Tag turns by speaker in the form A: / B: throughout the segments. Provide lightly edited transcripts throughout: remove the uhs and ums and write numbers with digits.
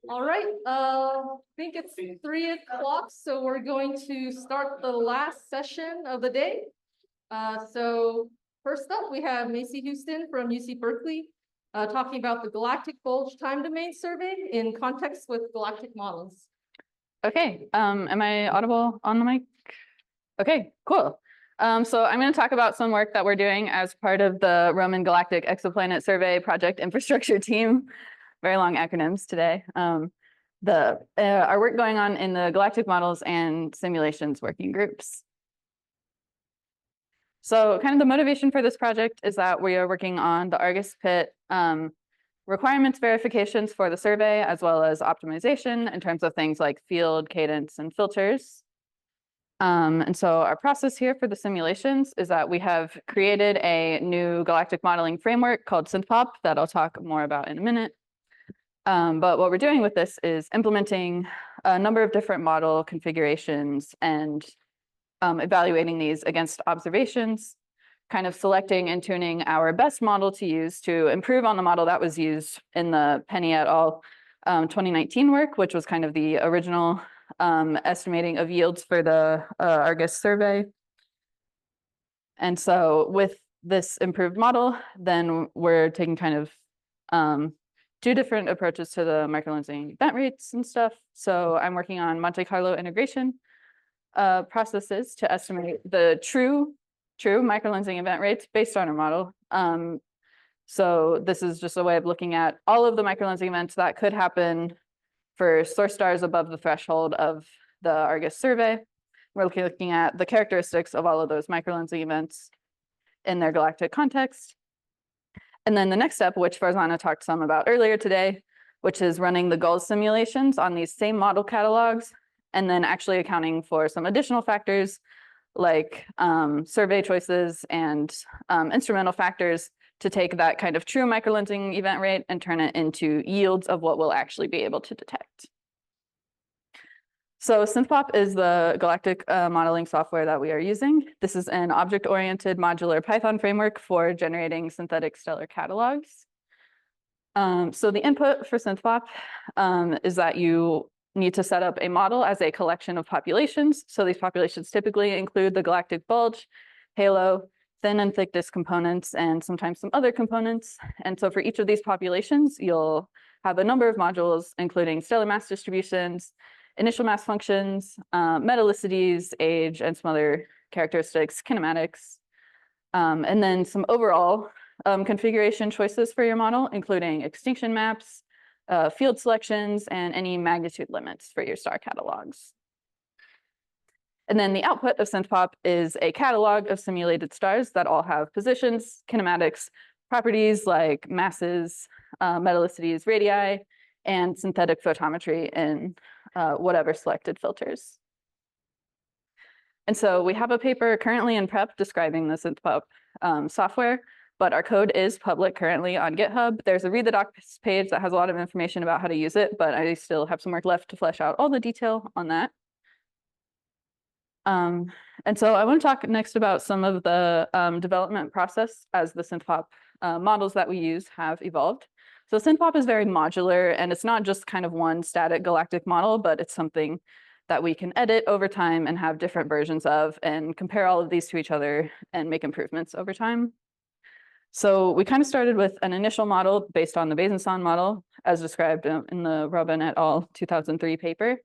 A: All right, I think it's 3 o'clock, so we're going to start the last session of the day. So first up, we have Macy Huston from UC Berkeley, talking about the galactic bulge time domain survey in context with galactic models.
B: Okay, am I audible on the mic? Okay, cool. So I'm going to talk about some work that we're doing as part of the Roman Galactic Exoplanet Survey Project Infrastructure Team. Very long acronyms today. Our work going on in the galactic models and simulations working groups. So kind of the motivation for this project is that we are working on the Argus Pit requirements verifications for the survey, as well as optimization in terms of things like field, cadence, and filters. And so our process here for the simulations is that we have created a new galactic modeling framework called SynthPop that I'll talk more about in a minute. But what we're doing with this is implementing a number of different model configurations and evaluating these against observations, kind of selecting and tuning our best model to use to improve on the model that was used in the Penny et al. 2019 work, which was kind of the original estimating of yields for the Argus survey. And so with this improved model, then we're taking kind of two different approaches to the microlensing event rates and stuff. So I'm working on Monte Carlo integration processes to estimate the true microlensing event rates based on our model. So this is just a way of looking at all of the microlensing events that could happen for source stars above the threshold of the Argus survey. We're looking at the characteristics of all of those microlensing events in their galactic context. And then the next step, which Farzana talked some about earlier today, which is running the GULS simulations on these same model catalogs, and then actually accounting for some additional factors like survey choices and instrumental factors to take that kind of true microlensing event rate and turn it into yields of what we'll actually be able to detect. So SynthPop is the galactic modeling software that we are using. This is an object-oriented modular Python framework for generating synthetic stellar catalogs. So the input for SynthPop is that you need to set up a model as a collection of populations. So these populations typically include the galactic bulge, halo, thin and thick disk components, and sometimes some other components. And so for each of these populations, you'll have a number of modules, including stellar mass distributions, initial mass functions, metallicities, age, and some other characteristics, kinematics, and then some overall configuration choices for your model, including extinction maps, field selections, and any magnitude limits for your star catalogs. And then the output of SynthPop is a catalog of simulated stars that all have positions, kinematics, properties like masses, metallicities, radii, and synthetic photometry in whatever selected filters. And so we have a paper currently in prep describing the SynthPop software, but our code is public currently on GitHub. There's a read the docs page that has a lot of information about how to use it, but I still have some work left to flesh out all the detail on that. And so I want to talk next about some of the development process as the SynthPop models that we use have evolved. So SynthPop is very modular, and it's not just kind of one static galactic model, but it's something that we can edit over time and have different versions of and compare all of these to each other and make improvements over time. So we kind of started with an initial model based on the Besançon model, as described in the Robin et al. 2003 paper.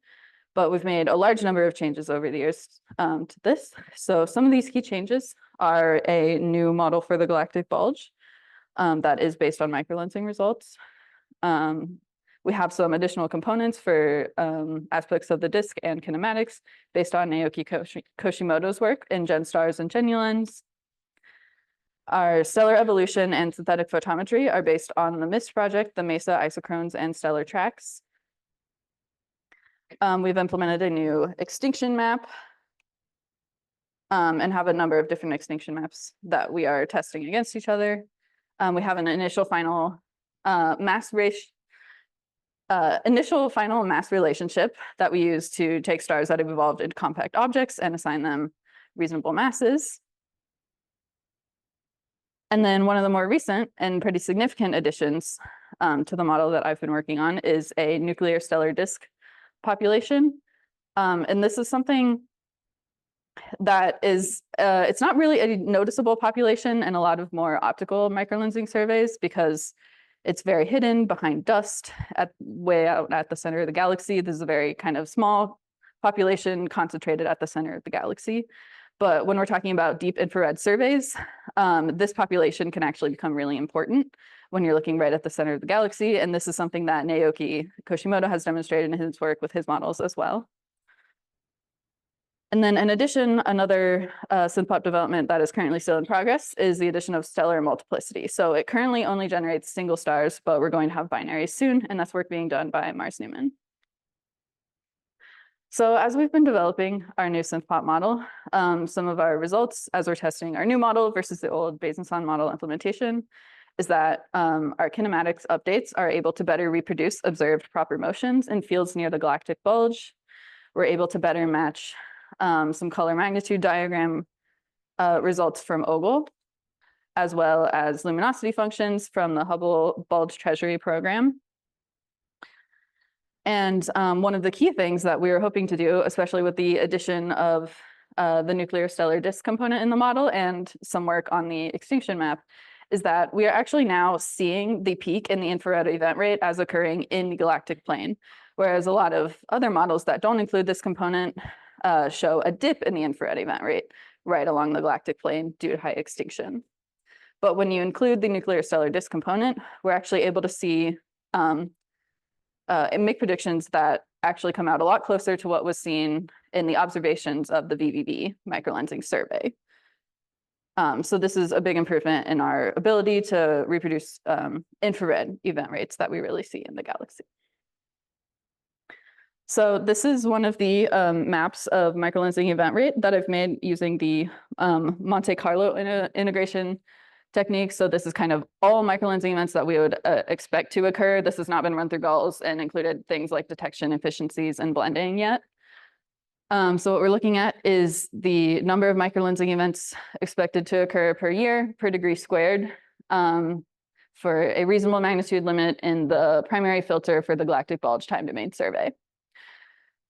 B: But we've made a large number of changes over the years to this. So some of these key changes are a new model for the galactic bulge that is based on microlensing results. We have some additional components for aspects of the disk and kinematics based on Naoki Koshimoto's work in GenStars and GenuLens. Our stellar evolution and synthetic photometry are based on the MIST project, the MESA isochrones and stellar tracks. We've implemented a new extinction map and have a number of different extinction maps that we are testing against each other. We have an initial final mass relationship that we use to take stars that have evolved into compact objects and assign them reasonable masses. And then one of the more recent and pretty significant additions to the model that I've been working on is a nuclear stellar disk population. And this is something that is, it's not really a noticeable population in a lot of more optical microlensing surveys because it's very hidden behind dust way out at the center of the galaxy. This is a very kind of small population concentrated at the center of the galaxy. But when we're talking about deep infrared surveys, this population can actually become really important when you're looking right at the center of the galaxy. And this is something that Naoki Koshimoto has demonstrated in his work with his models as well. And then in addition, another synthpop development that is currently still in progress is the addition of stellar multiplicity. So it currently only generates single stars, but we're going to have binaries soon, and that's work being done by Mars Newman. So as we've been developing our new synthpop model, some of our results as we're testing our new model versus the old Besançon model implementation is that our kinematics updates are able to better reproduce observed proper motions in fields near the galactic bulge. We're able to better match some color magnitude diagram results from OGLE, as well as luminosity functions from the Hubble Bulge Treasury program. And one of the key things that we were hoping to do, especially with the addition of the nuclear stellar disk component in the model and some work on the extinction map, is that we are actually now seeing the peak in the infrared event rate as occurring in the galactic plane, whereas a lot of other models that don't include this component show a dip in the infrared event rate right along the galactic plane due to high extinction. But when you include the nuclear stellar disk component, we're actually able to see and make predictions that actually come out a lot closer to what was seen in the observations of the VVB microlensing survey. So this is a big improvement in our ability to reproduce infrared event rates that we really see in the galaxy. So this is one of the maps of microlensing event rate that I've made using the Monte Carlo integration technique. So this is kind of all microlensing events that we would expect to occur. This has not been run through galls and included things like detection efficiencies and blending yet. So what we're looking at is the number of microlensing events expected to occur per year per degree squared for a reasonable magnitude limit in the primary filter for the galactic bulge time domain survey.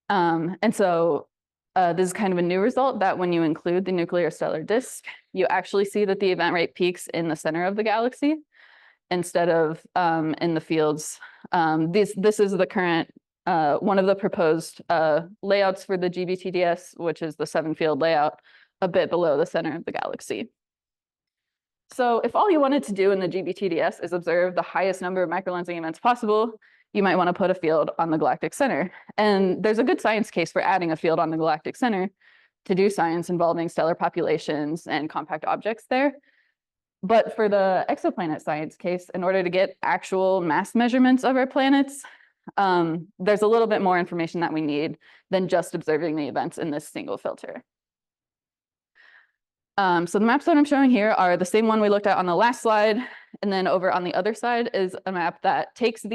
B: And so this is kind of a new result that when you include the nuclear stellar disk, you actually see that the event rate peaks in the center of the galaxy instead of in the fields. This is the current, one of the proposed layouts for the GBTDS, which is the 7-field layout, a bit below the center of the galaxy. So if all you wanted to do in the GBTDS is observe the highest number of microlensing events possible, you might want to put a field on the galactic center. And there's a good science case for adding a field on the galactic center to do science involving stellar populations and compact objects there. But for the exoplanet science case, in order to get actual mass measurements of our planets, there's a little bit more information that we need than just observing the events in this single filter. So the maps that I'm showing here are the same one we looked at on the last slide. And then over on the other side is a map that takes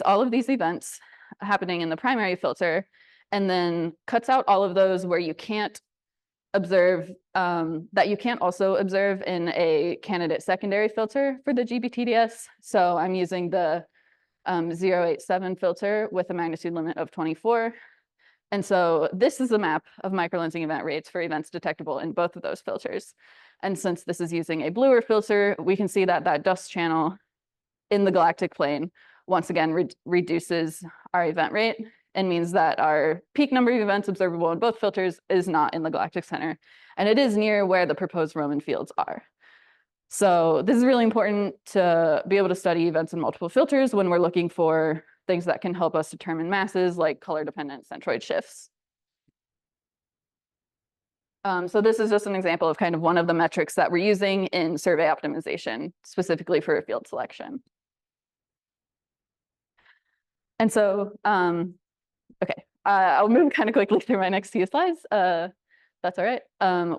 B: all of these events happening in the primary filter and then cuts out all of those where you can't observe, that you can't also observe in a candidate secondary filter for the GBTDS. So I'm using the 087 filter with a magnitude limit of 24. And so this is a map of microlensing event rates for events detectable in both of those filters. And since this is using a bluer filter, we can see that that dust channel in the galactic plane once again reduces our event rate and means that our peak number of events observable in both filters is not in the galactic center. And it is near where the proposed Roman fields are. So this is really important to be able to study events in multiple filters when we're looking for things that can help us determine masses like color-dependent centroid shifts. So this is just an example of kind of one of the metrics that we're using in survey optimization, specifically for field selection. And so, okay, I'll move kind of quickly through my next few slides. That's all right.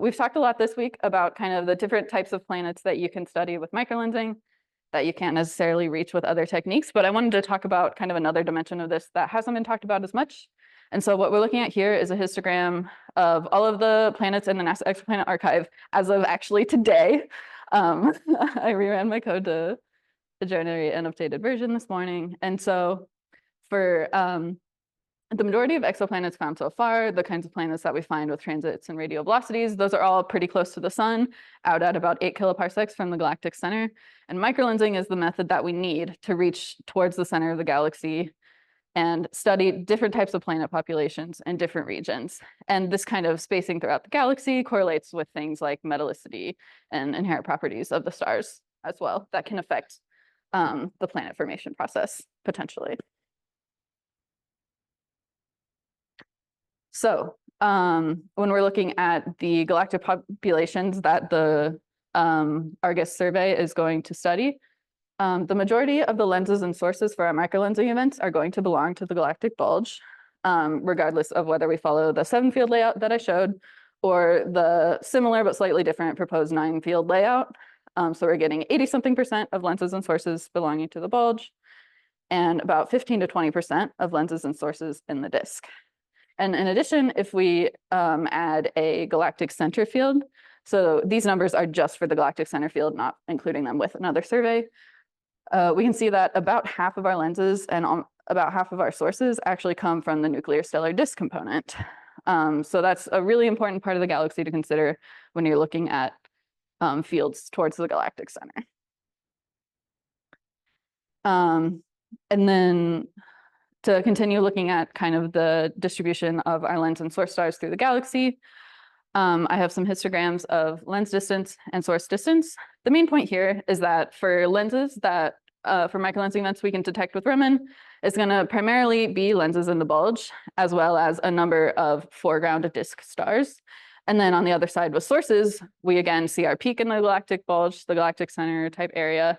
B: We've talked a lot this week about kind of the different types of planets that you can study with microlensing that you can't necessarily reach with other techniques, but I wanted to talk about kind of another dimension of this that hasn't been talked about as much. And so what we're looking at here is a histogram of all of the planets in the NASA Exoplanet Archive as of actually today. I reran my code to generate an updated version this morning. And so for the majority of exoplanets found so far, the kinds of planets that we find with transits and radial velocities, those are all pretty close to the sun, out at about 8 kiloparsecs from the galactic center. And microlensing is the method that we need to reach towards the center of the galaxy and study different types of planet populations in different regions. And this kind of spacing throughout the galaxy correlates with things like metallicity and inherent properties of the stars as well that can affect the planet formation process potentially. So when we're looking at the galactic populations that the Argus survey is going to study, the majority of the lenses and sources for our microlensing events are going to belong to the galactic bulge, regardless of whether we follow the 7-field layout that I showed or the similar but slightly different proposed 9-field layout. So we're getting 80-something% of lenses and sources belonging to the bulge and about 15 to 20% of lenses and sources in the disk. And in addition, if we add a galactic center field, so these numbers are just for the galactic center field, not including them with another survey, we can see that about half of our lenses and about half of our sources actually come from the nuclear stellar disk component. So that's a really important part of the galaxy to consider when you're looking at fields towards the galactic center. And then to continue looking at kind of the distribution of our lens and source stars through the galaxy, I have some histograms of lens distance and source distance. The main point here is that for lenses that, for microlensing events we can detect with Raman, it's gonna primarily be lenses in the bulge, as well as a number of foreground disk stars. And then on the other side with sources, we again see our peak in the galactic bulge, the galactic center type area,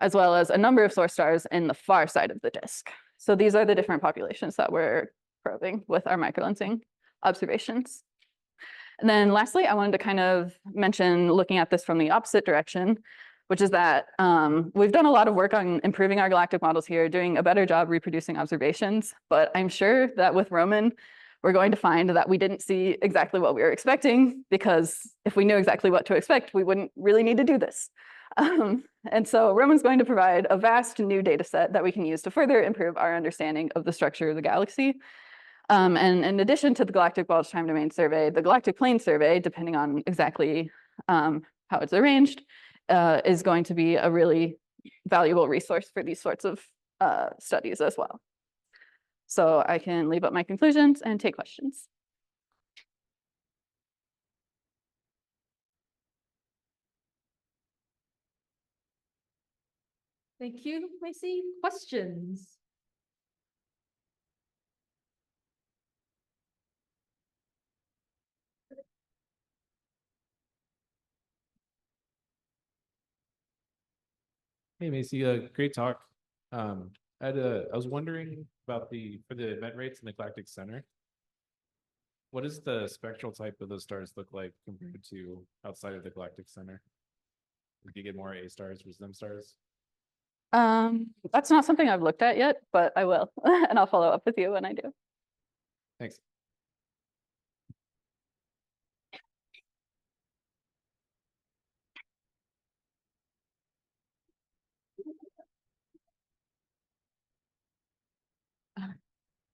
B: as well as a number of source stars in the far side of the disk. So these are the different populations that we're probing with our microlensing observations. And then lastly, I wanted to kind of mention looking at this from the opposite direction, which is that we've done a lot of work on improving our galactic models here, doing a better job reproducing observations, but I'm sure that with Roman, we're going to find that we didn't see exactly what we were expecting, because if we knew exactly what to expect, we wouldn't really need to do this. And so Roman's going to provide a vast new data set that we can use to further improve our understanding of the structure of the galaxy. And in addition to the galactic bulge time domain survey, the galactic plane survey, depending on exactly how it's arranged, is going to be a really valuable resource for these sorts of studies as well. So I can leave up my conclusions and take questions.
A: Thank you, Macy. Questions?
C: Hey Macy, great talk. I was wondering about for the event rates in the galactic center. What does the spectral type of those stars look like compared to outside of the galactic center? Would you get more A stars versus M stars?
B: That's not something I've looked at yet, but I will, and I'll follow up with you when I do.
C: Thanks.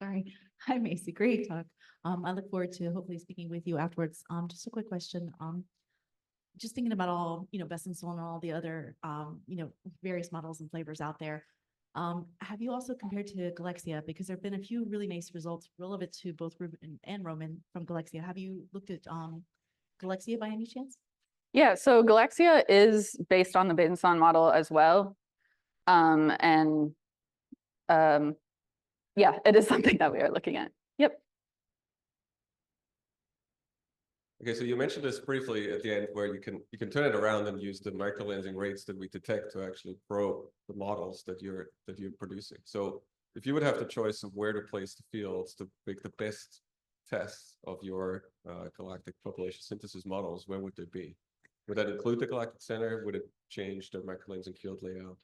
D: Sorry. Hi, Macy. Great talk. I look forward to hopefully speaking with you afterwards. Just a quick question. Just thinking about all, Best and so on and all the other, various models and flavors out there. Have you also compared to Galaxia? Because there have been a few really nice results relevant to both Ruben and Roman from Galaxia. Have you looked at Galaxia by any chance?
B: Yeah, so Galaxia is based on the Benson model as well. Yeah, it is something that we are looking at. Yep.
E: Okay, so you mentioned this briefly at the end, where you can turn it around and use the microlensing rates that we detect to actually probe the models that you're producing. So if you would have the choice of where to place the fields to make the best tests of your galactic population synthesis models, where would they be? Would that include the galactic center? Would it change the microlensing field layout?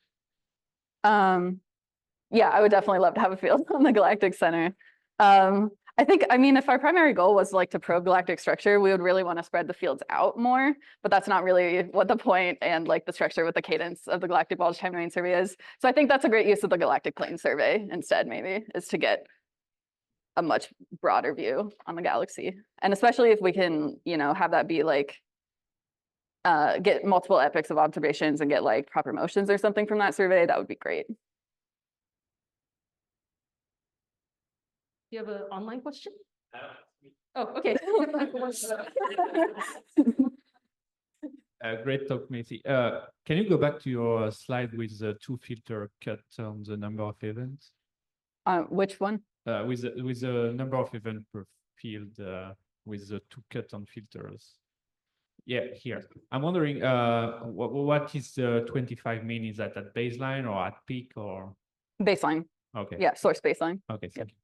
B: Yeah, I would definitely love to have a field on the galactic center. I think, I mean, if our primary goal was like to probe galactic structure, we would really want to spread the fields out more, but that's not really what the point and like the structure with the cadence of the galactic bulge time domain survey is. So I think that's a great use of the galactic plane survey instead, maybe, is to get a much broader view on the galaxy. And especially if we can, you know, have that be like, get multiple epochs of observations and get like proper motions or something from that survey, that would be great.
A: You have an online question? Oh, okay.
F: Great talk, Macy. Can you go back to your slide with the two filter cut on the number of events?
B: Which one?
F: With the number of events per field, with the two cut on filters. Yeah, here. I'm wondering, what is the 25 mean? Is that at baseline or at peak or?
B: Baseline.
F: Okay.
B: Yeah, source baseline.
F: Okay, thank you.